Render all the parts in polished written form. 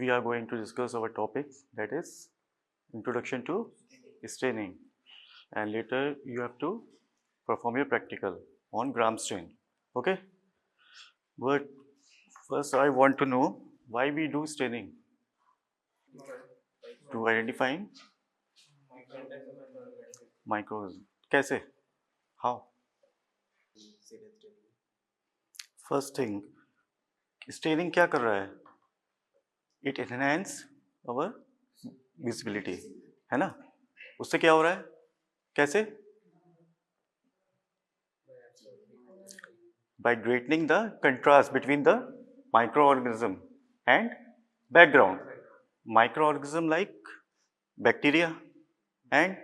we are going to discuss our topic, that is introduction to staining, and later you have to perform your practical on gram stain. Okay, but first I want to know why we do staining. To identifying microorganism. कैसे? How? First thing, staining क्या कर रहा है? It enhance our visibility, है ना? उससे क्या हो रहा है? कैसे? By greatening the contrast between the microorganism and background. Microorganism like bacteria and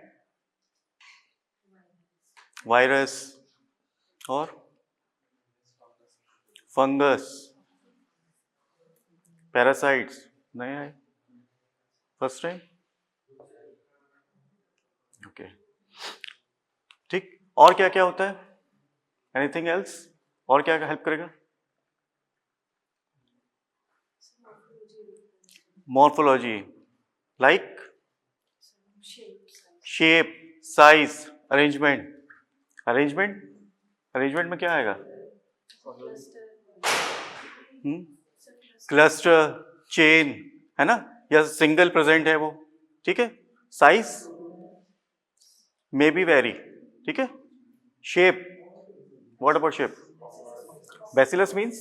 virus or fungus, parasites. नहीं आए फर्स्ट टाइम? ओके, ठीक. और क्या क्या होता है? Anything else? और क्या हेल्प करेगा? Morphology like shape, size, arrangement. Arrangement में क्या आएगा? क्लस्टर, चेन, है ना, या सिंगल प्रेजेंट है वो. ठीक है. Size may be very. ठीक है. Shape, what about shape? Bacillus means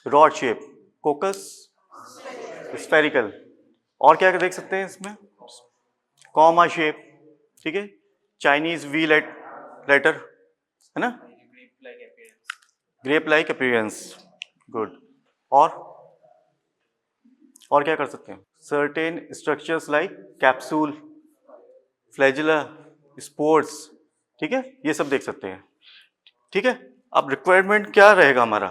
rod shape, कोकस spherical. और क्या देख सकते हैं इसमें? Comma shape. ठीक है. चाइनीज वी लेटर, है ना, ग्रेप लाइक अपीयरेंस. गुड. और क्या कर सकते हैं? Certain structures like capsule, flagella, spores. ठीक है, ये सब देख सकते हैं. ठीक है. अब रिक्वायरमेंट क्या रहेगा हमारा?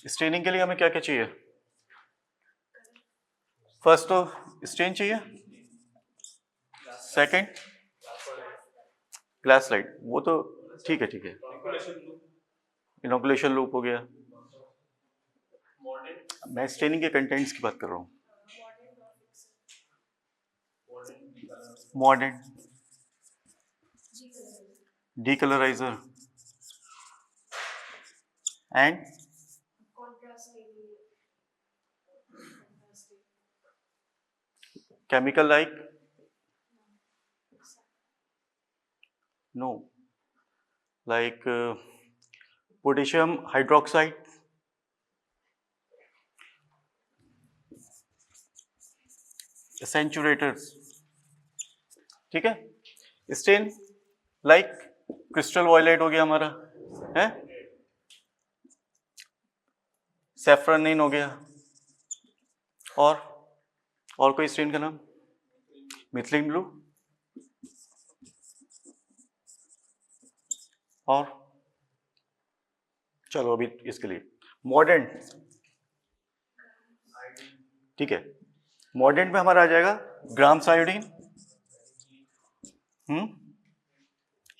स्टेनिंग के लिए हमें क्या क्या चाहिए? फर्स्ट तो स्टेन चाहिए. सेकंड ग्लास लाइट, वो तो ठीक है. ठीक है. इनोकुलेशन लूप हो गया. मैं स्टेनिंग के कंटेंट्स की बात कर रहा हूँ. Modern decolouriser and chemical like no, like potassium hydroxide, accentuators. ठीक है. स्टेन लाइक क्रिस्टल वॉयलेट हो गया हमारा, है, सैफ्रनिन हो गया, और कोई स्टेन का नाम? Methylene blue. और चलो अभी इसके लिए मॉडर्न. ठीक है. मॉडर्न में हमारा आ जाएगा ग्राम्स आयोडीन.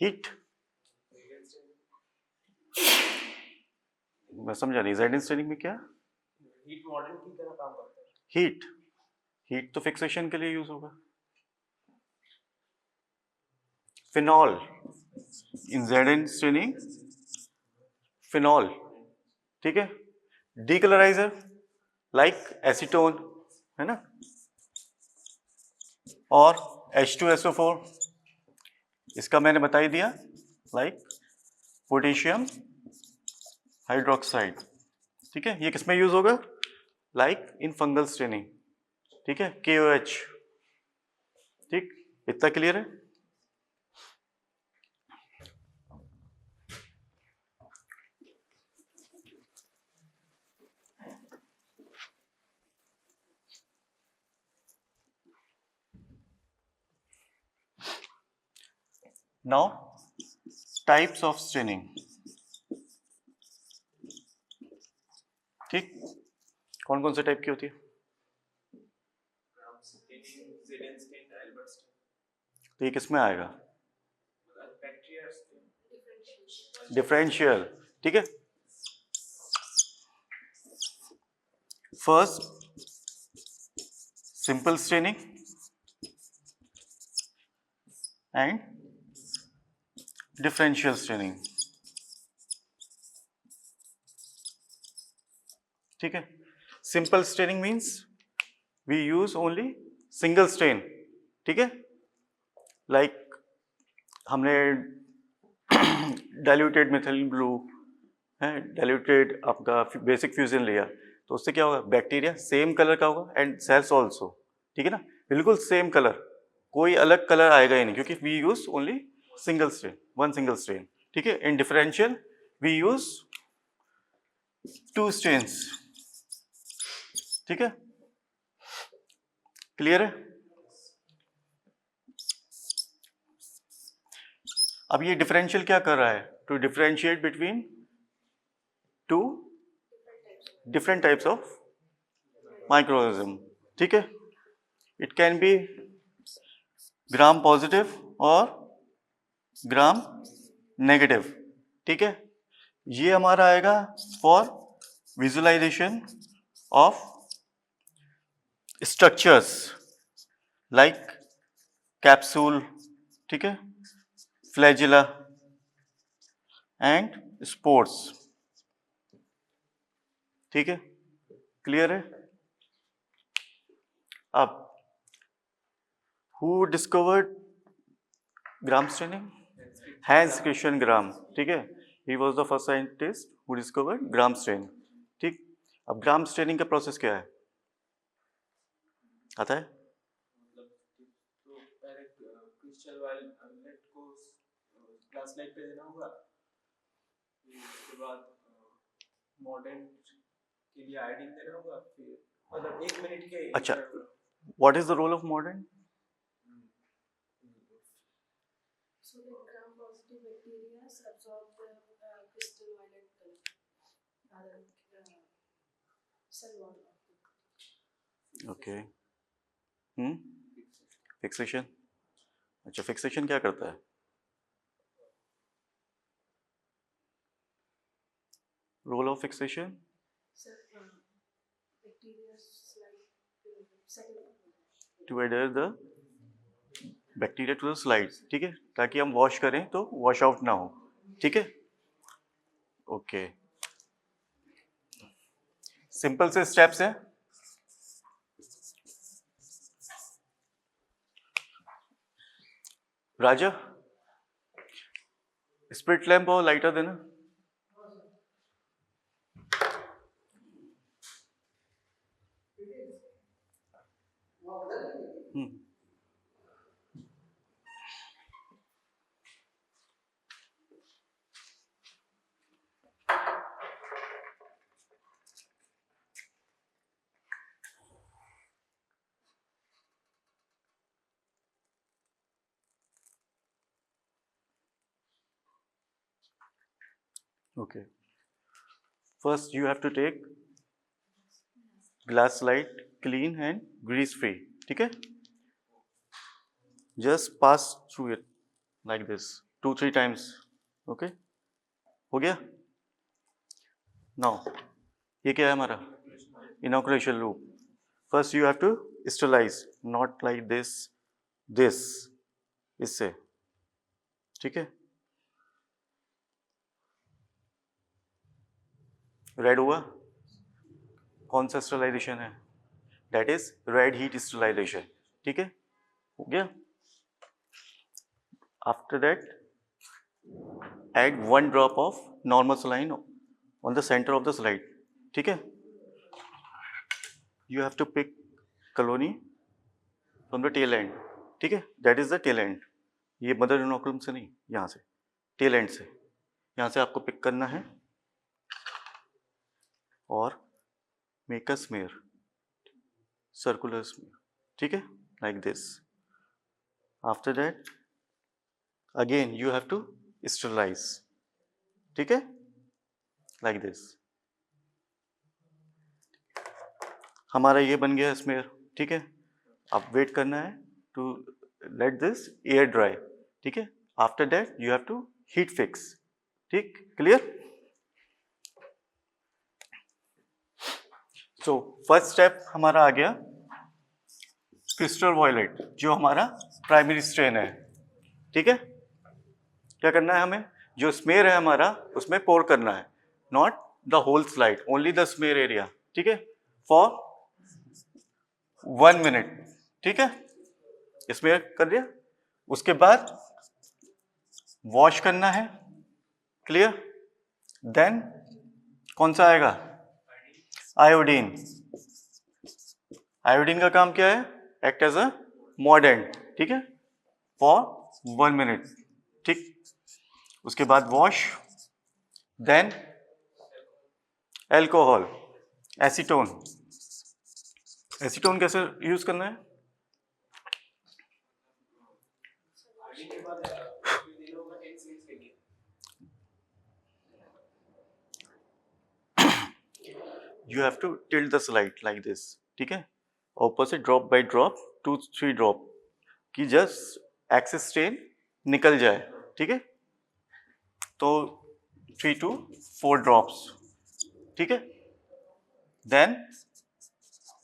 हीट, मैं समझा नहीं. जेड स्टेनिंग में क्या? हीट मॉडर्न की तरह काम करता है. हीट तो फिक्सेशन के लिए यूज होगा. फिनॉल इन जेड स्टेनिंग, फिनॉल. ठीक है. डीकलराइजर लाइक एसीटोन, है ना, और H2SO4. इसका मैंने बता ही दिया, लाइक पोटेशियम हाइड्रोक्साइड. ठीक है. ये किसमें यूज होगा? Like in fungal staining. ठीक है. KOH. ठीक, इतना क्लियर है? Now types of staining. ठीक, कौन कौन से टाइप की होती है? तो ये किसमें आएगा? डिफरेंशियल, ठीक है। First simple staining and differential staining, ठीक है। Simple staining means we use only single stain, ठीक है। लाइक हमने डाइल्यूटेड मिथिलिन ब्लू है, डाइल्यूटेड आपका बेसिक फ्यूजन लिया, तो उससे क्या होगा, बैक्टीरिया सेम कलर का होगा एंड सेल्स ऑल्सो, ठीक है ना, बिल्कुल सेम कलर, कोई अलग कलर आएगा ही नहीं, क्योंकि we use only single stain, one single stain, ठीक है। In differential we use two stains, ठीक है। क्लियर है। अब ये डिफरेंशियल क्या कर रहा है, to differentiate between two different types of microorganism, ठीक है। It can be gram positive और ग्राम नेगेटिव, ठीक है। ये हमारा आएगा for visualization of structures like capsule, ठीक है, फ्लैजिला एंड स्पोर्स, ठीक है। क्लियर है। अब who discovered gram staining, Hans Christian Gram, ठीक है। He was the first scientist who discovered gram stain, ठीक। अब ग्राम स्ट्रेनिंग का प्रोसेस क्या है, आता है। मतलब तो पहले क्रिस्टल वायलेट को ग्लास लाइट पे देना होगा, फिर उसके बाद मॉडर्न के लिए आयोडीन देना होगा, फिर मतलब 1 मिनट के अच्छा, what is the role of मॉडर्न। So the gram-positive bacteria absorb the crystal violet color, cell wall of the. Okay, fixation. अच्छा, फिक्सेशन क्या करता है, role of fixation. Sir, bacteria slide to adhere the bacteria to the slide, ठीक है, ताकि हम wash करें तो वॉश आउट ना हो, ठीक है। ओके, सिंपल से स्टेप्स हैं। राजा, स्प्रिट लैंप और लाइटर देना। Okay. First, you have to take glass slide, clean and grease free. ठीक है? Just pass through it like this 2-3 times. Okay? हो गया? Now, ये क्या है हमारा? Inoculation loop. First, you have to sterilize, not like this, this, इससे. ठीक है? रेड हुआ, कौन सा स्टरलाइजेशन है, that is red heat sterilization, ठीक है, हो गया। After that add 1 drop of normal saline on the centre of the slide, ठीक है। You have to pick colony from the tail end, ठीक है, that is the tail end, ये mother inoculum से नहीं, यहाँ से टेल एंड से, यहाँ से आपको पिक करना है और make a smear, circular smear, ठीक है, like this. After that again you have to sterilize, ठीक है, लाइक दिस। हमारा ये बन गया स्मेयर, ठीक है। अब वेट करना है to let this air dry, ठीक है। After that you have to heat fix, ठीक, क्लियर? सो फर्स्ट स्टेप हमारा आ गया क्रिस्टल वॉयलेट, जो हमारा प्राइमरी स्ट्रेन है। ठीक है, क्या करना है हमें? जो स्मेयर है हमारा उसमें पोर करना है, not the whole slide, only the smear area. ठीक है, फॉर 1 मिनट। ठीक है, स्मेयर कर दिया, उसके बाद वॉश करना है। क्लियर? देन कौन सा आएगा? आयोडीन। आयोडीन का काम क्या है? Act as a mordant. ठीक है, फॉर 1 मिनट। ठीक, उसके बाद wash, then alcohol, acetone. Acetone कैसे यूज करना है? के बाद फिर देना होगा 10 सेकंड्स के लिए। You have to tilt the slide like this. ठीक है, ऊपर से ड्रॉप बाय ड्रॉप, 2-3 ड्रॉप कि जस्ट एक्सेस स्ट्रेन निकल जाए। ठीक है, तो 3 to 4 ड्रॉप्स। ठीक है, देन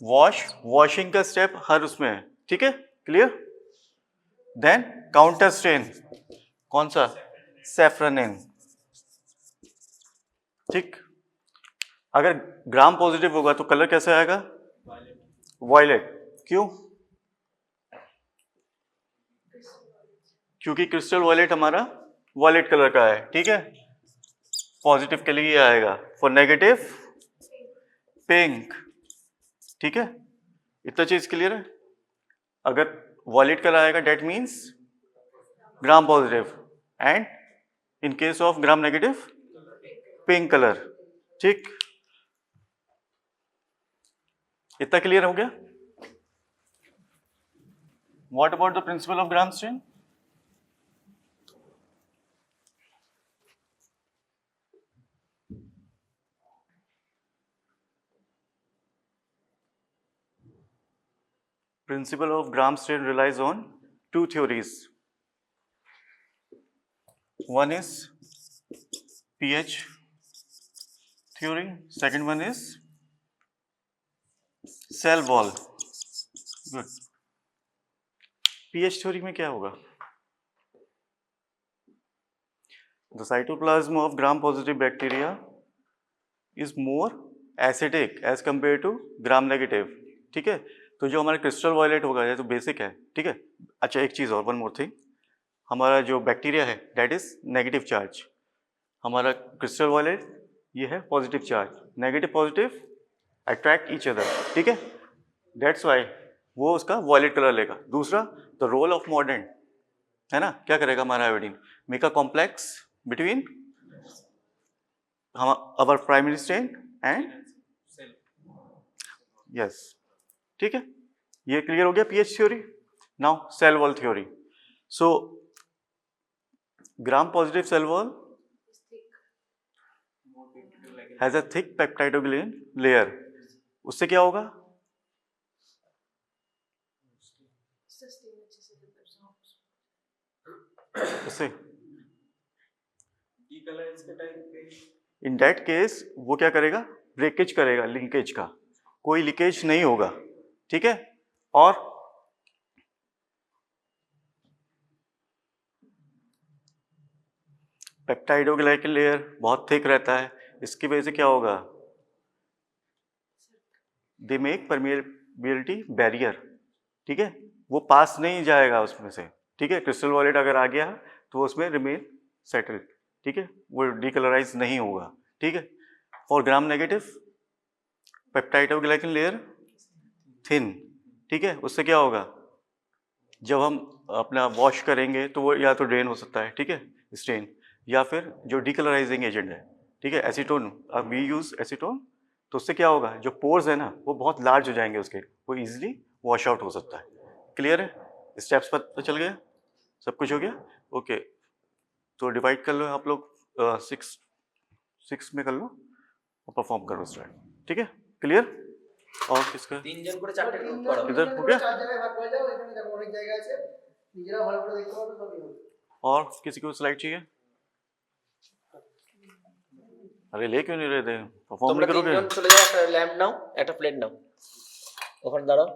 वॉश, वॉशिंग का स्टेप हर उसमें है। ठीक है, क्लियर? देन काउंटर स्ट्रेन, कौन सा? सेफ्रोनिन। ठीक, अगर ग्राम पॉजिटिव होगा तो कलर कैसे आएगा? वॉयलेट। क्यों? क्योंकि क्रिस्टल वॉयलेट हमारा वॉयलेट कलर का है। ठीक है, पॉजिटिव के लिए आएगा, फॉर नेगेटिव पिंक। ठीक है, इतना चीज क्लियर है? अगर वॉयलेट कलर आएगा that means gram positive, and in case of gram negative pink colour. ठीक, इतना क्लियर हो गया? What about the principle of gram strain? Principle of gram strain relies on 2 theories. One is pH theory, second one is cell wall. Good. pH theory में क्या होगा? The cytoplasm of gram-positive bacteria is more acidic as compared to gram-negative. ठीक है, तो जो हमारा crystal violet होगा ये तो बेसिक है। ठीक है, अच्छा एक चीज़ और, वन मोर थिंग, हमारा जो बैक्टीरिया है दैट इज नेगेटिव चार्ज, हमारा क्रिस्टल वॉयलेट ये है positive charge. Negative positive attract each other. ठीक है, दैट्स वाई वो उसका वॉयलेट कलर लेगा। दूसरा, द रोल ऑफ मॉर्डेंट है ना, क्या करेगा हमारा iodine? Make a complex between our primary strain and yes. ठीक है, ये क्लियर हो गया pH theory. Now cell wall theory. So Gram positive cell wall has a thick peptidoglycan layer. उससे क्या होगा? उससे इन दैट केस वो क्या करेगा? ब्रेकेज करेगा, लिंकेज का कोई लीकेज नहीं होगा। ठीक है, और पेप्टाइडोग्लाइकन लेयर बहुत थिक रहता है, इसकी वजह से क्या होगा? They make permeability barrier. ठीक है, वो पास नहीं जाएगा उसमें से। ठीक है, क्रिस्टल वॉयलेट अगर आ गया तो वो उसमें रिमेन सेटल्ड। ठीक है, वो डिकलराइज नहीं होगा। ठीक है, for gram negative peptidoglycan layer thin. ठीक है, उससे क्या होगा? जब हम अपना वॉश करेंगे तो वो या तो ड्रेन हो सकता है, ठीक है, स्टेन, या फिर जो डिकलराइजिंग एजेंट है, ठीक है, एसीटोन, अब वी यूज एसीटोन, तो उससे क्या होगा? जो पोर्स है ना वो बहुत लार्ज हो जाएंगे उसके, वो इजीली वॉश आउट हो सकता है। क्लियर है? स्टेप्स पता चल गया? सब कुछ हो गया? ओके, तो डिवाइड कर लो आप लोग, 6 में कर लो और परफॉर्म करो स्टार्ट। ठीक है, क्लियर? और किसका? 3 জন করে 4টা গ্রুপ করো। इधर हो गया? 4 জায়গায় ভাগ করে যাও, এখানে দেখো অনেক জায়গা আছে, নিজেরা ভালো করে দেখতে পাবে সবই হবে। और किसी को स्लाइड चाहिए? अरे ले क्यों नहीं रहे थे? परफॉर्म তোমরা नहीं करोगे? তিনজন চলে যাও, একটা ল্যাম্প নাও, একটা প্লেট নাও, ওখানে দাঁড়াও,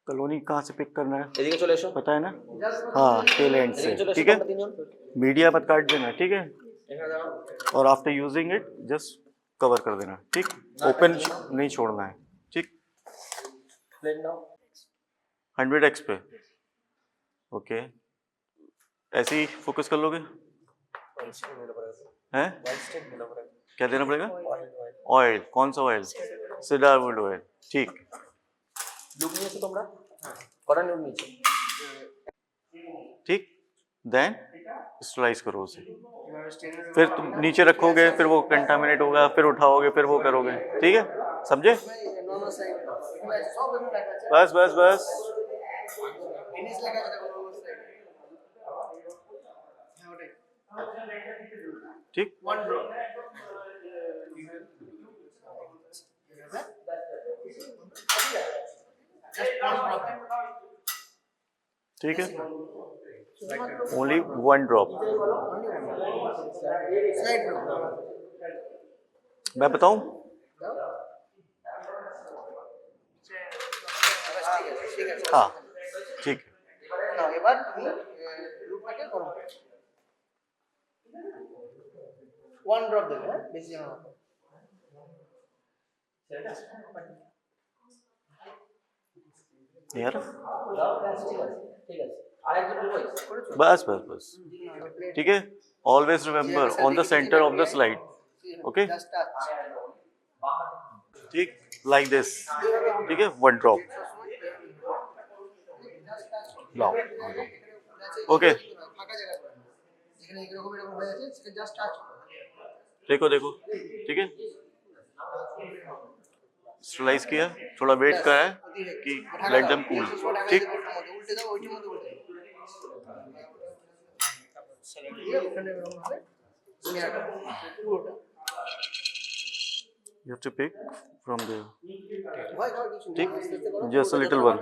कॉलोनी कहाँ से पिक करना है এদিকে चले এসো, पता है ना? हाँ टेल एंड से, এদিকে চলে এসো ठीक है? তোমরা তিনজন, मीडिया मत काट देना, ठीक है? এখানে দাঁড়াও, और after using it just cover कर देना, ठीक? ओपन नहीं छोड़ना है, ठीक? প্লেট নাও, 100x पे, ओके। ऐसे ही फोकस कर लोगे? हैं? क्या देना पड़ेगा? ऑयल, कौन सा ऑयल? सीडारवुड ऑयल, ठीक। লুক নিয়েছো তোমরা, কটা লুক নিয়েছো, ठीक, देन स्टरलाइज करो उसे। फिर तुम नीचे रखोगे, फिर वो कंटामिनेट होगा, फिर उठाओगे, फिर वो करोगे, ठीक है? समझे? নর্মাল সাইড সব এখানে লেখা আছে बस बस बस, ফিনিশ লেখা আছে দেখো নর্মাল সাইড হ্যাঁ ওটাই ठीक। ওয়ান ড্রপ ठीक है, ओनली 1 ड्रॉप। স্লাইড ড্রপ मैं बताऊं? ঠিক আছে हाँ ठीक है। না এবার তুমি লুপটাকে গরম করো ওয়ান ড্রপ দেবে হ্যাঁ বেশি যেন না यार ঠিক আছে, ঠিক আছে, আরেকজন লুক बस बस बस, ठीक है? Always remember on the centre of the slide, okay? Just touch ठीक, लाइक दिस, ठीक है? 1 ड्रॉप, लाओ, ओके। ফাঁকা জায়গা করে যেখানে এরকম এরকম হয়ে আছে সেটা জাস্ট টাচ করো देखो देखो, ठीक है? स्टरलाइज किया, थोड़ा वेट करा है कि लेट देम कूल, ठीक? উল্টে দাও ওইটার মধ্যে উল্টে দাও ওখানে এরকম হবে তুমি আর পুরোটা You have to pick from there, ভয় খাওয়ার কিছু নেই ठीक? আস্তে আস্তে করো Just a little one,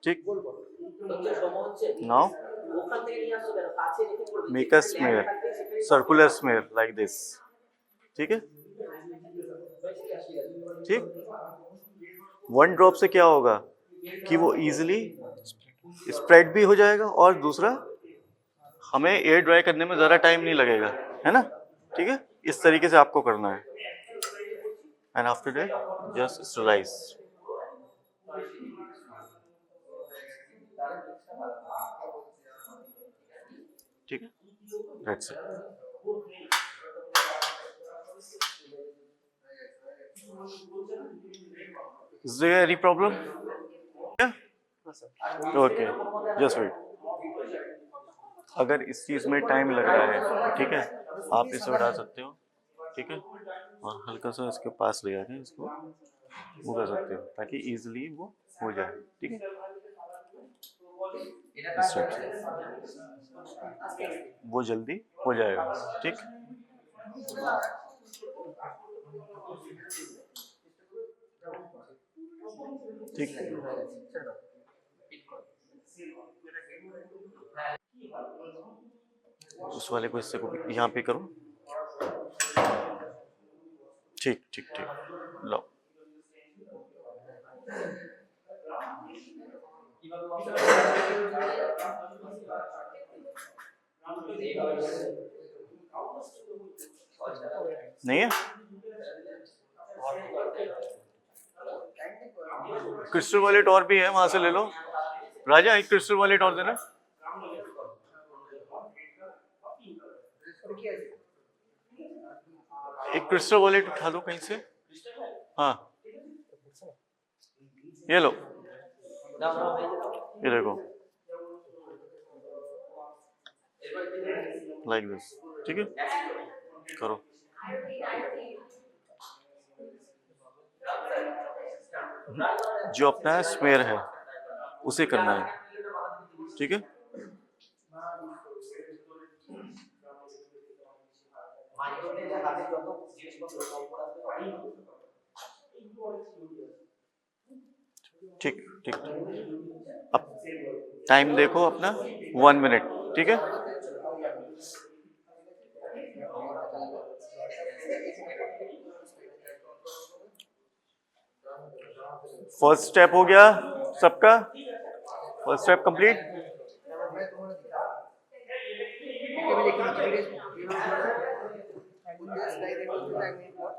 ठीक? গোল করো সময় হচ্ছে, Now ওখান থেকে নিয়ে আসো কেন, কাছে রেখে করবে, make a smear, circular smear like this, ठीक है? ठीक? 1 ड्रॉप से क्या होगा कि वो इजीली स्प्रेड भी हो जाएगा और दूसरा हमें एयर ड्राई करने में ज़्यादा टाइम नहीं लगेगा, है ना? ठीक है? इस तरीके से आपको करना है। And after that just sterilize, ठीक है? That's it. Is there any problem? Yeah? Okay, just wait. अगर इस चीज़ में टाइम लग रहा है, ठीक है, आप इसे बढ़ा सकते हो, ठीक है? और हल्का सा इसके पास ले आके इसको वो कर सकते हो ताकि इजीली वो हो जाए, ठीक है? इस टाइप से वो जल्दी हो जाएगा, ठीक? ठीक, उस वाले को इससे को यहाँ पे करो, ठीक ठीक ठीक, लो। नहीं है? क्रिस्टल वॉलेट और भी है, वहां से ले लो। राजा एक क्रिस्टल वॉलेट और देना। एक क्रिस्टल वॉलेट उठा दो कहीं से। हाँ ये लो, ये देखो लाइक दिस, ठीक है? करो। जो अपना स्मेयर है उसे करना है, ठीक है? ठीक ठीक, अब टाइम देखो अपना 1 मिनट, ठीक है? फर्स्ट स्टेप हो गया सबका, फर्स्ट स्टेप कंप्लीट। मैं तुम्हारा दिखा मैं देखी videos this guy that was like me what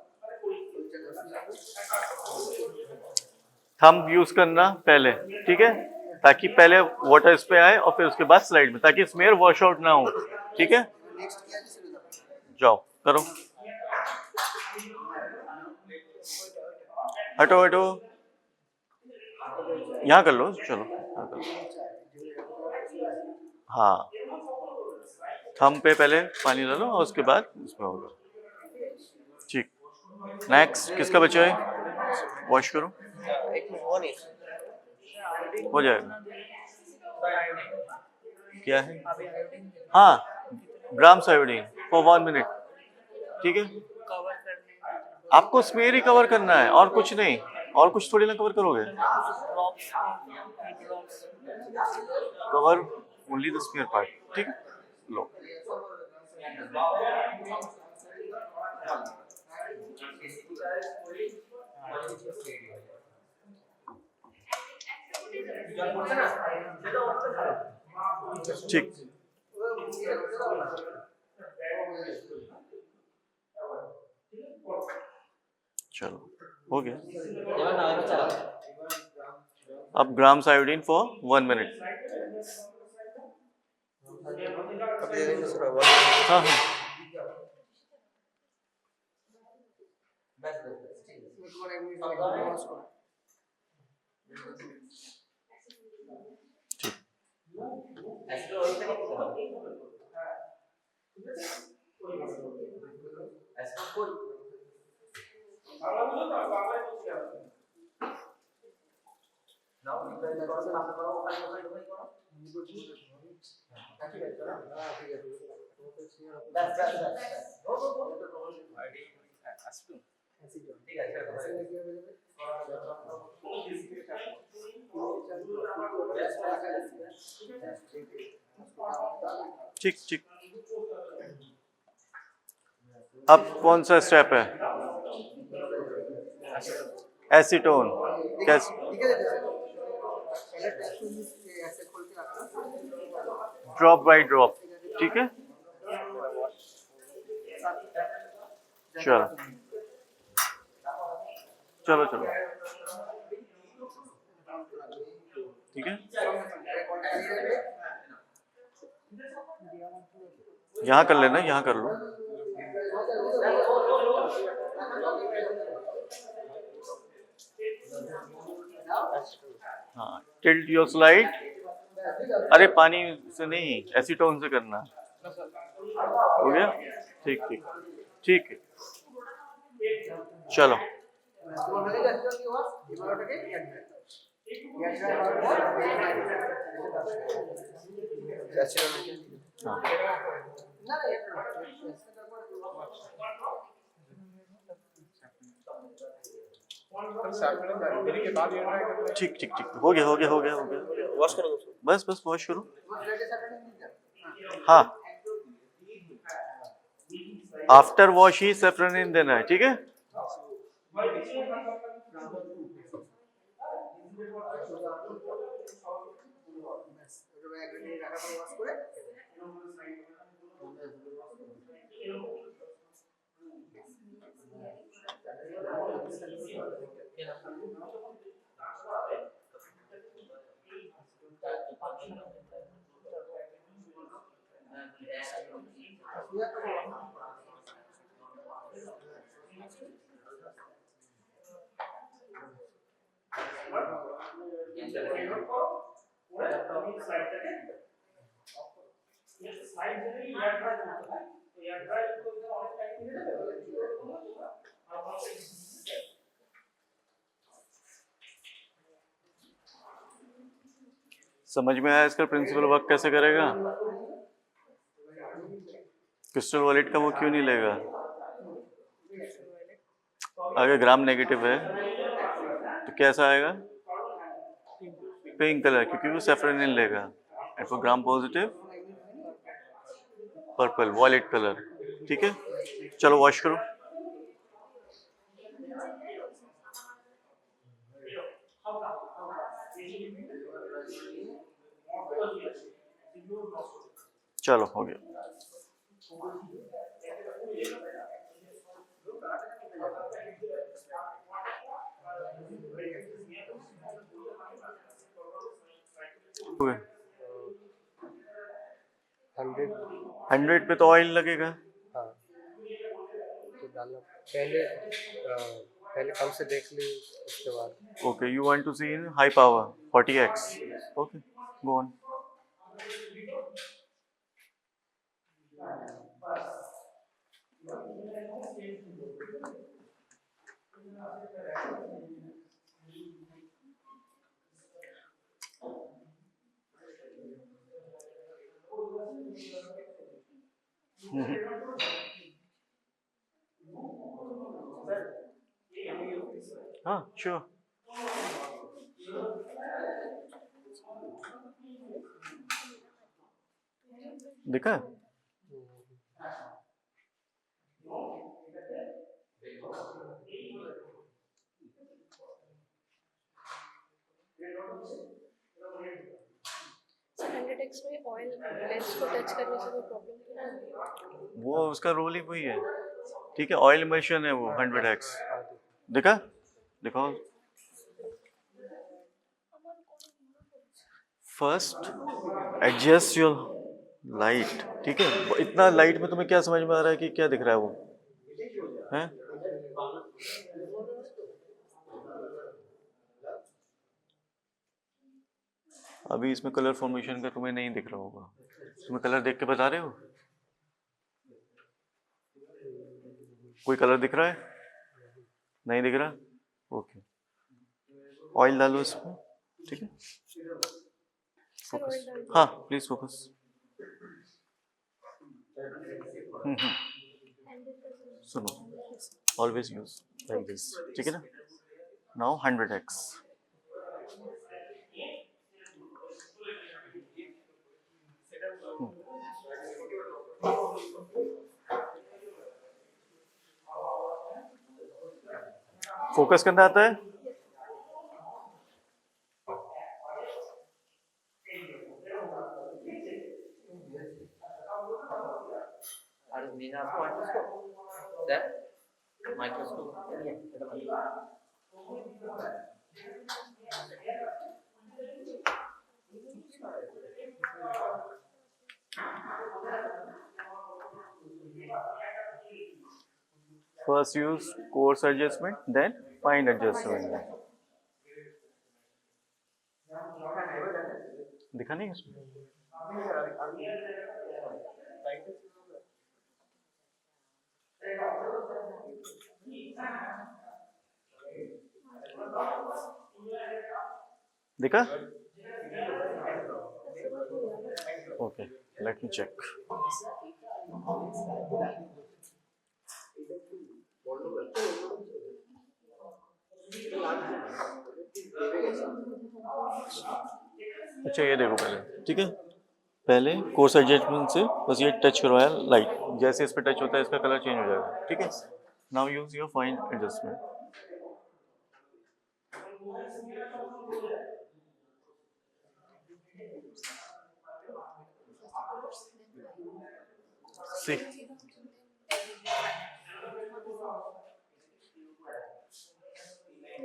thumb use करना पहले, ठीक है, ताकि पहले वाटर इस पे आए और फिर उसके बाद स्लाइड में, ताकि स्मेयर वॉश आउट ना हो, ठीक है। नेक्स्ट किया जिससे बताओ जाओ करो, हटो हटो, यहाँ कर लो, चलो यहाँ कर लो। हाँ, थंब पे पहले पानी डालो और उसके बाद इसमें होगा, ठीक। नेक्स्ट किसका बचा है, वॉश करो, एक मिनट वन हो जाएगा। क्या है, हाँ, ग्राम्स आयोडीन फॉर 1 मिनट, ठीक है। आपको स्मेयर ही कवर करना है और कुछ नहीं, और कुछ थोड़ी ना कवर करोगे, cover only the smear part, ठीक है। लो ठीक, चलो हो गया। अब ग्राम्स आयोडीन फॉर 1 मिनट, अभी दे देंगे सर हाँ हाँ तुम्हारा एक मिनट वॉश करो ठीक। ठीक ठीक। अब कौन सा स्टेप है, एसीटोन, कैसे, ठीक है पहले टेस्ट में ऐसे खोल के रखना ड्रॉप बाय ड्रॉप, ठीक है। चलो चलो चलो, ठीक है। यहाँ कर लेना, यहाँ कर लो, हाँ, टिल्ट योर स्लाइड, अरे पानी से नहीं, एसीटोन से करना, हो गया, ठीक ठीक ठीक है, चलो हाँ ठीक ठीक ठीक, हो गया हो गया हो गया हो गया, वॉश करो दोस्तों। बस बस वॉश करो, हाँ, आफ्टर वॉश ही सेफ्रोनिन देना है, ठीक है। समझ में आया इसका प्रिंसिपल वर्क कैसे करेगा, क्रिस्टल वॉलेट का वो क्यों नहीं लेगा, अगर ग्राम नेगेटिव है तो कैसा आएगा, पिंक कलर, क्योंकि वो सेफ्रोनिन लेगा, and for gram positive purple violet colour, ठीक है। चलो वॉश करो, चलो हो गया। हो गया। 100। 100 पे तो ऑयल लगेगा। हाँ, तो डालना पहले कम से देख ली, उसके बाद। Okay, you want to see in high power 40x. Okay, go on. हाँ, sure. दिखा? सर 100x में ऑयल लेंस को टच करने से कोई प्रॉब्लम तो नहीं होगी? वो उसका रोल ही वही है। ठीक है, ऑयल इमर्शन है वो 100x। दिखा? दिखाओ। First adjust your light. ठीक है, इतना लाइट में तुम्हें क्या समझ में आ रहा है कि क्या दिख रहा है वो है? अभी इसमें कलर फॉर्मेशन का तुम्हें नहीं दिख रहा होगा। तुम्हें कलर देख के बता रहे हो? कोई कलर दिख रहा है? नहीं दिख रहा? ओके, ऑयल डालो इसमें। ठीक है, सर ऑयल डाल हाँ प्लीज फोकस। सुनो, ऑलवेज यूज लाइक दिस। ठीक है ना? Now 100x। फोकस करना आता है? First use coarse adjustment, then fine adjustment. दिखा नहीं उसमें? दिखा? Okay, let me check. अच्छा ये देखो पहले। ठीक है, पहले कोर्स एडजस्टमेंट से बस ये टच करवाया लाइट, जैसे इस पे टच होता है इसका कलर चेंज हो जाएगा। ठीक है, now use your fine adjustment. See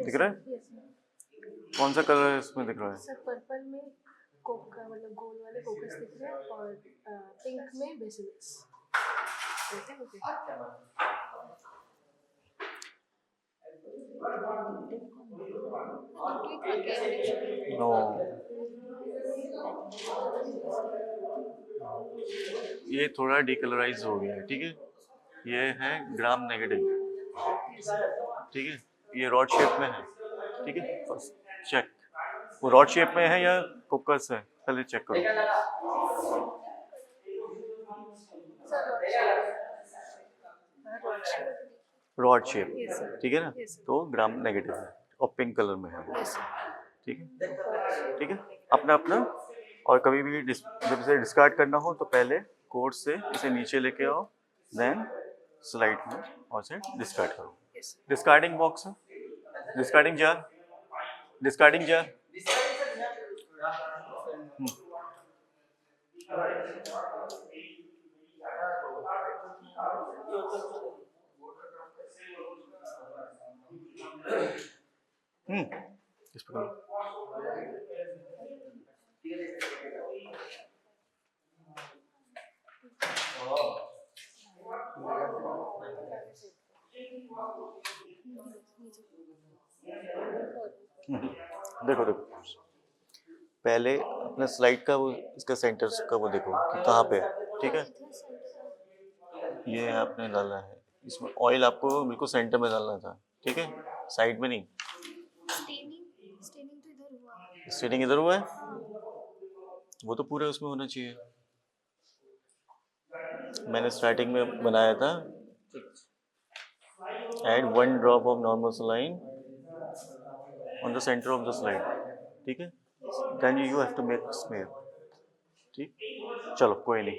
दिख रहा है? कौन सा कलर इसमें दिख रहा है? सर पर्पल में कोक का मतलब गोल वाले फोकस दिख रहे हैं और पिंक में बेसिलिक्स। नो, ये थोड़ा डिकलराइज हो गया है। ठीक है, ये है ग्राम नेगेटिव। ठीक है, ये रॉड शेप में है। ठीक है, फर्स्ट चेक वो रॉड शेप में है या फोकस है, पहले चेक करो। Rod shape. ठीक है ना? तो ग्राम नेगेटिव है और पिंक कलर में है। ठीक है, ठीक है, अपना अपना। और कभी भी जब इसे डिस्कार्ड करना हो तो पहले कोर्ट से इसे नीचे लेके आओ, देन स्लाइड में और से डिस्कार्ड करो। डिस्कार्डिंग बॉक्स है, डिस्कार्डिंग जार, डिस्कार्डिंग जार। इस पर करो। देखो देखो, पहले अपने स्लाइड का वो इसका सेंटर का वो देखो कि कहाँ पे है, ठीक है। ये आपने डाला है, इसमें ऑयल आपको बिल्कुल सेंटर में डालना था, ठीक है, साइड में नहीं। स्टेनिंग तो इधर हुआ। स्टेनिंग इधर हुआ है, वो तो पूरे उसमें होना चाहिए। मैंने स्टार्टिंग में बनाया था, add 1 drop of normal saline on the centre of the slide, ठीक है, then you have to make smear, ठीक। चलो कोई नहीं।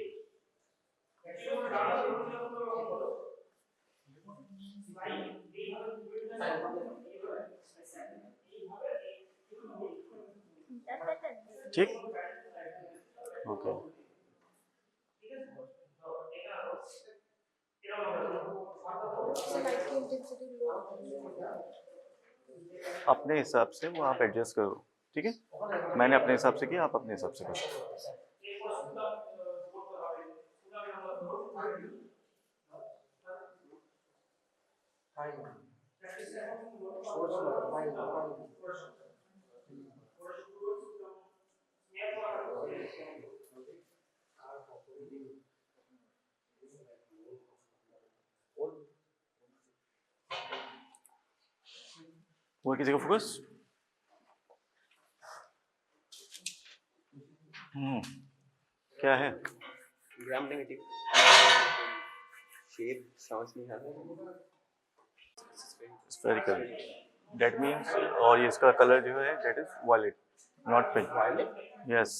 ठीक, ओके। लाइट की इंटेंसिटी लो। अपने हिसाब से वो आप एडजस्ट करो, ठीक है। मैंने अपने हिसाब से किया, आप अपने हिसाब से करो। वो किसी का फोकस? क्या है? ग्राम नेगेटिव शेप समझ नहीं आ रहा। स्फेरिकल, दैट मीन्स, और इसका कलर जो है that is violet, not pink. Violet? Yes,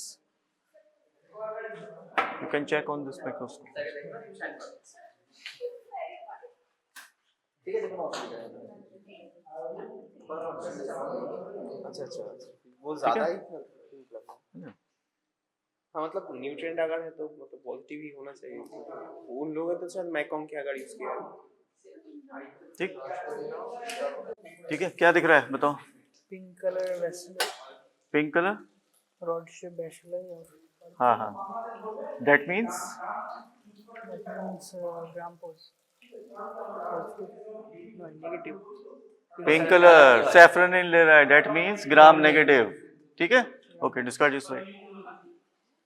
you can check on this microscope. अच्छा, वो ज्यादा ही हाँ, मतलब न्यूट्रिएंट अगर है तो मतलब पॉजिटिव ही होना चाहिए। उन लोगों ने तो शायद मैकॉन के अगर यूज किया है। ठीक, ठीक है। क्या दिख रहा है बताओ? Pink colour vessel, pink colour, rod shape vessel है और हाँ हाँ, that means gram pose negative. Pink colour saffron ले रहा है, दैट मीन्स ग्राम नेगेटिव, ठीक है। Okay, discard this side.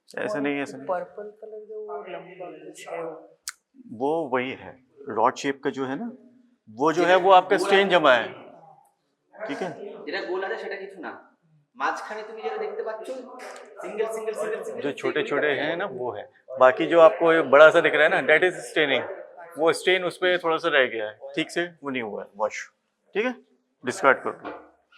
ऐसे नहीं, ऐसे नहीं, पर्पल कलर जो वो लंबा कुछ है वो वही है, रॉड शेप का जो है ना, वो जो है वो आपका स्ट्रेन जमा है, ठीक है। যেটা গোল আছে সেটা কিছু না, মাঝখানে তুমি যেটা দেখতে পাচ্ছ सिंगल सिंगल सिंगल सिंगल जो छोटे छोटे हैं ना वो है, बाकी जो आपको ये बड़ा सा दिख रहा है ना, दैट इज स्टेनिंग, वो स्टेन उस पर थोड़ा सा रह गया है, ठीक से वो नहीं हुआ है वॉश, ठीक है। डिस्कार्ड कर दो।